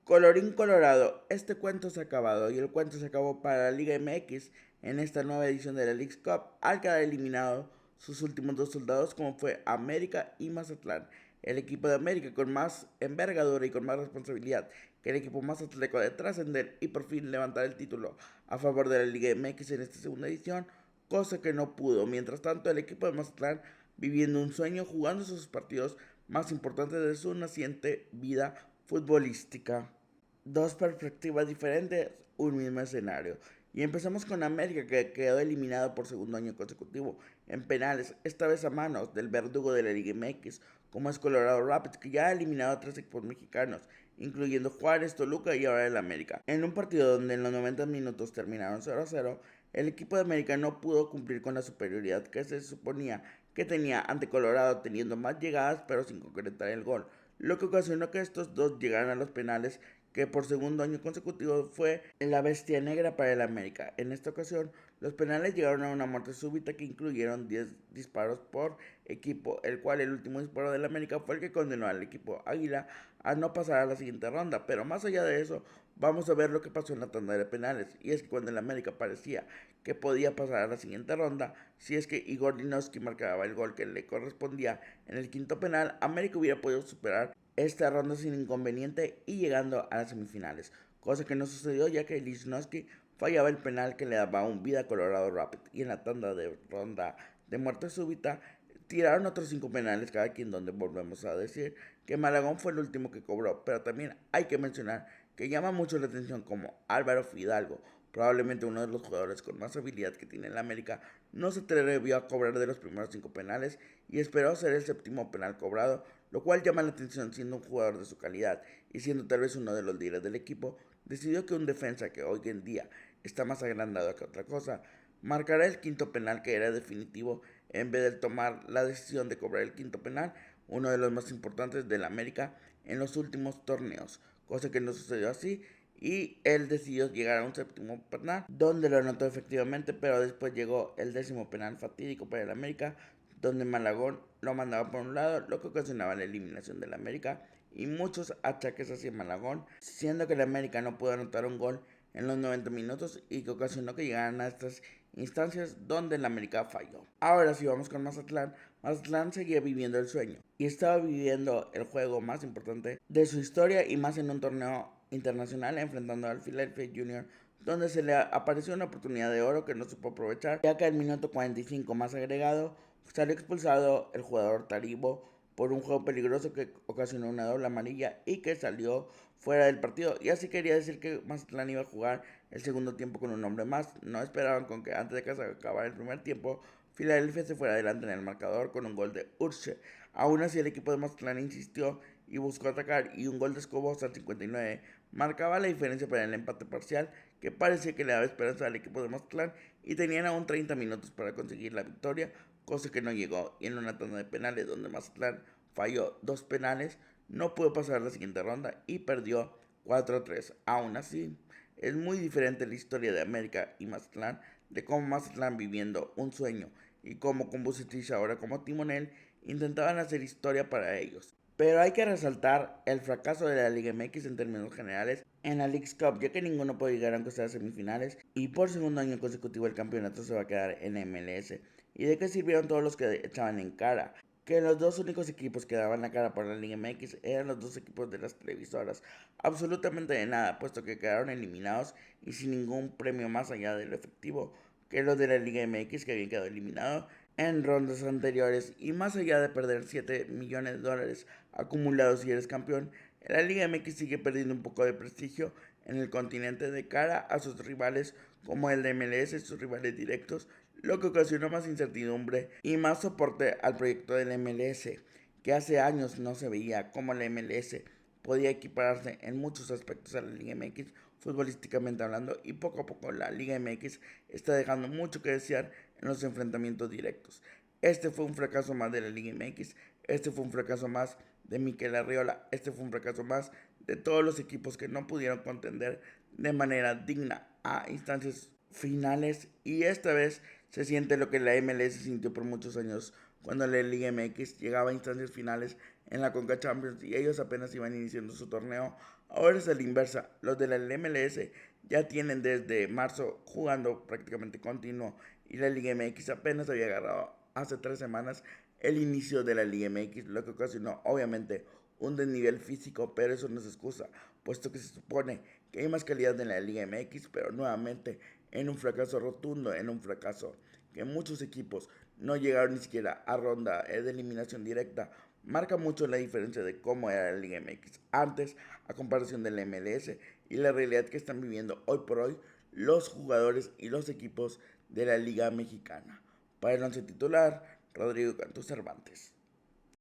Colorín colorado, este cuento se ha acabado y el cuento se acabó para la Liga MX en esta nueva edición de la Leagues Cup al quedar eliminado sus últimos dos soldados como fue América y Mazatlán. El equipo de América con más envergadura y con más responsabilidad que el equipo más atlético de trascender y por fin levantar el título a favor de la Liga MX en esta segunda edición, cosa que no pudo. Mientras tanto, el equipo de Mazatlán viviendo un sueño, jugando sus partidos más importantes de su naciente vida futbolística. Dos perspectivas diferentes, un mismo escenario. Y empezamos con América, que quedó eliminado por segundo año consecutivo en penales, esta vez a manos del verdugo de la Liga MX, como es Colorado Rapids, que ya ha eliminado a tres equipos mexicanos, incluyendo Juárez, Toluca y ahora el América. En un partido donde en los 90 minutos terminaron 0-0, el equipo de América no pudo cumplir con la superioridad que se suponía que tenía ante Colorado, teniendo más llegadas pero sin concretar el gol, lo que ocasionó que estos dos llegaran a los penales, que por segundo año consecutivo fue la bestia negra para el América. En esta ocasión, los penales llegaron a una muerte súbita que incluyeron 10 disparos por equipo, el cual el último disparo del América fue el que condenó al equipo Águila a no pasar a la siguiente ronda. Pero más allá de eso, vamos a ver lo que pasó en la tanda de penales. Y es que cuando el América parecía que podía pasar a la siguiente ronda, si es que Igor Linovsky marcaba el gol que le correspondía en el quinto penal, América hubiera podido superar esta ronda sin inconveniente y llegando a las semifinales, cosa que no sucedió ya que Lichnowsky fallaba el penal que le daba un vida a Colorado Rapid, y en la tanda de ronda de muerte súbita tiraron otros 5 penales cada quien, donde volvemos a decir que Malagón fue el último que cobró, pero también hay que mencionar que llama mucho la atención como Álvaro Fidalgo, probablemente uno de los jugadores con más habilidad que tiene el América, no se atrevió a cobrar de los primeros 5 penales y esperó ser el séptimo penal cobrado, lo cual llama la atención siendo un jugador de su calidad y siendo tal vez uno de los líderes del equipo. Decidió que un defensa que hoy en día está más agrandado que otra cosa, marcará el quinto penal que era definitivo en vez de tomar la decisión de cobrar el quinto penal, uno de los más importantes del América en los últimos torneos, cosa que no sucedió así y él decidió llegar a un séptimo penal, donde lo anotó efectivamente, pero después llegó el décimo penal fatídico para el América, donde Malagón lo mandaba por un lado, lo que ocasionaba la eliminación del América y muchos achaques hacia Malagón, siendo que el América no pudo anotar un gol en los 90 minutos y que ocasionó que llegaran a estas instancias donde el América falló. Ahora sí vamos con Mazatlán. Mazatlán seguía viviendo el sueño y estaba viviendo el juego más importante de su historia y más en un torneo internacional enfrentando al Philadelphia Junior, donde se le apareció una oportunidad de oro que no supo aprovechar, ya que al minuto 45 más agregado salió expulsado el jugador Taribo por un juego peligroso que ocasionó una doble amarilla y que salió fuera del partido. Y así quería decir que Mazatlán iba a jugar el segundo tiempo con un hombre más. No esperaban con que antes de que se acabara el primer tiempo, Philadelphia se fuera adelante en el marcador con un gol de Urche. Aún así el equipo de Mazatlán insistió y buscó atacar, y un gol de Escobos al 59 marcaba la diferencia para el empate parcial que parecía que le daba esperanza al equipo de Mazatlán, y tenían aún 30 minutos para conseguir la victoria, cosa que no llegó, y en una tanda de penales donde Mazatlán falló dos penales, no pudo pasar a la siguiente ronda y perdió 4-3. Aún así, es muy diferente la historia de América y Mazatlán, de cómo Mazatlán viviendo un sueño y cómo con Vucetich ahora como timonel intentaban hacer historia para ellos. Pero hay que resaltar el fracaso de la Liga MX en términos generales en la Leagues Cup, ya que ninguno puede llegar aunque sea a semifinales, y por segundo año consecutivo el campeonato se va a quedar en MLS. ¿Y de qué sirvieron todos los que echaban en cara? Que los dos únicos equipos que daban la cara por la Liga MX eran los dos equipos de las televisoras. Absolutamente de nada, puesto que quedaron eliminados y sin ningún premio más allá de lo efectivo que los de la Liga MX, que habían quedado eliminados en rondas anteriores, y más allá de perder 7 millones de dólares acumulados si eres campeón, la Liga MX sigue perdiendo un poco de prestigio en el continente de cara a sus rivales como el de MLS, sus rivales directos, lo que ocasionó más incertidumbre y más soporte al proyecto del MLS, que hace años no se veía cómo la MLS podía equipararse en muchos aspectos a la Liga MX, futbolísticamente hablando, y poco a poco la Liga MX está dejando mucho que desear en los enfrentamientos directos. Este fue un fracaso más de la Liga MX, este fue un fracaso más de Mikel Arriola, este fue un fracaso más de todos los equipos que no pudieron contender de manera digna a instancias finales, y esta vez se siente lo que la MLS sintió por muchos años cuando la Liga MX llegaba a instancias finales en la Conca Champions y ellos apenas iban iniciando su torneo. Ahora es a la inversa, los de la MLS ya tienen desde marzo jugando prácticamente continuo y la Liga MX apenas había agarrado hace 3 semanas el inicio de la Liga MX, lo que ocasionó obviamente un desnivel físico, pero eso no es excusa, puesto que se supone que hay más calidad en la Liga MX, pero nuevamente en un fracaso rotundo, en un fracaso que muchos equipos no llegaron ni siquiera a ronda de eliminación directa, marca mucho la diferencia de cómo era la Liga MX antes a comparación de la MLS y la realidad que están viviendo hoy por hoy los jugadores y los equipos de la Liga Mexicana. Para el once titular, Rodrigo Cantú Cervantes.